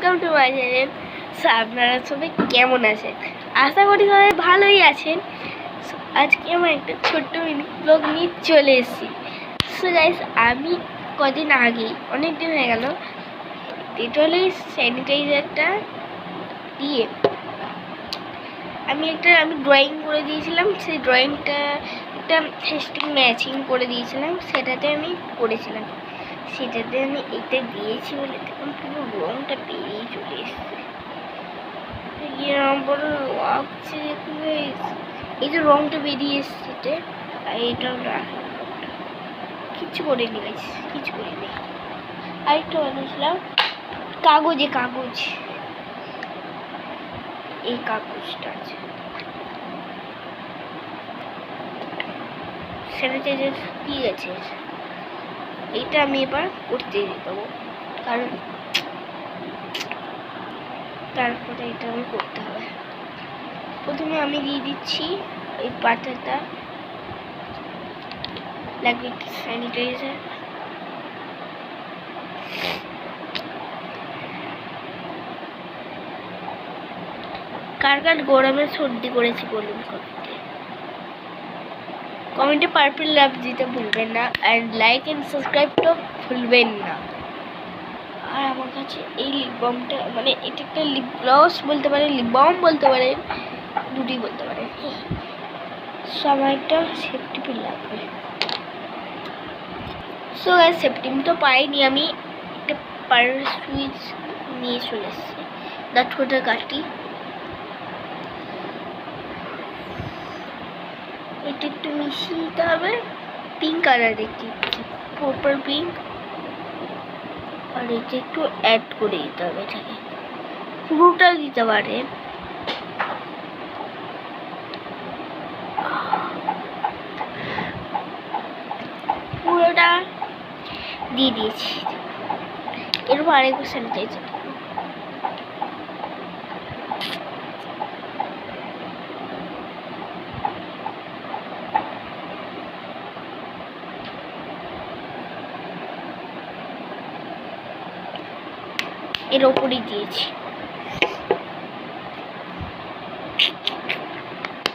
Welcome to my channel. আপনারা সবাই কেমন আছেন? আশা করি সবাই ভালোই আছেন। আজকে আমার একটা ছোট্ট মিনি ব্লগ নিয়ে চলে এসেছি। সো গাইস, আমি কদিন আগেই, অনেক দিন হয়ে গেল, ডেটলের স্যানিটাইজারটা দিয়ে আমি ড্রয়িং করে দিয়েছিলাম। সেই ড্রয়িংটা একটা ফেস্টিং ম্যাচিং করে দিয়েছিলাম, সেটাতে আমি করেছিলাম। সেটাতে আমি এটা দিয়েছি বলে তখন পুরো রঙটা বেরিয়ে চলে এসছে। বড় লাগছে, এই যে রঙটা বেরিয়ে এসছে, আর এটাও কিছু করে নি, কিছু করে নি। আরেকটা বানিয়েছিলাম কাগজ, এই কাগজটা আছে, স্যানিটাইজার দিয়ে গেছে। এইটা আমি এবার করতে দেবো, কারণ তারপরে এটা আমি করতে হবে। প্রথমে আমি দিয়ে দিচ্ছি এই পাতাটা, লাগবে স্যানিটাইজার। কার কার গরমে সর্দি করেছি বলুন কমেন্টে পার্পল লাভ দিতে ভুলবেন না, অ্যান্ড লাইক অ্যান্ড সাবস্ক্রাইব তো ভুলবেন না। আর আমার কাছে এই লিপ বামটা, মানে এটা একটা লিপ গ্লস বলতে পারেন, লিপ বাম বলতে পারেন, দুটি বলতে পারেন। সময়টা সেফটি লাগবে। সো সেফটি তো পাইনি, আমি একটা পার্স সুইচ নিয়ে চলে এসেছি। দাঁতটা কাটি, এটা একটু মিশিয়ে দিতে হবে। পিঙ্ক কালার দেখতে পাচ্ছি, পার্পল পিঙ্ক। আর এটা একটু অ্যাড করে দিতে হবে, এটাকে পুরোটাও দিতে পারেন। পুরোটা দিয়ে দিয়েছি। এরপর আরেকবার স্যানিটাইজার, এর ওপরই দিয়েছি।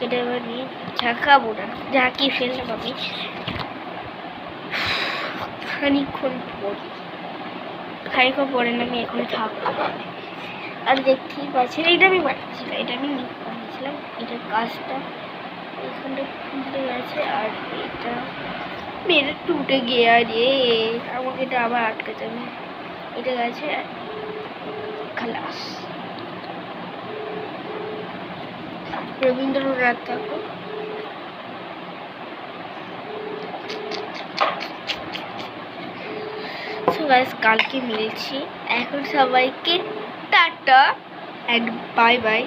এটা এবার নিয়ে ঝাঁকাবো না, ঝাঁকিয়ে ফেললাম আমি। খানিক্ষণ পরে না, আমি এখন থাকবো। আর দেখতেই পাচ্ছেন, এটা আমি বানিয়েছিলাম, এটার কাজটা এখানটা খুলে গেছে, আর এটা মেরে টুটে গিয়ে, আর আমাকে এটা আবার আটকাতে হবে। এটা গেছে খালাস। রবীন্দ্রনাথ ঠাকুর। কালকে মিলছি। এখন সবাইকে টাটা অ্যান্ড বাই বাই।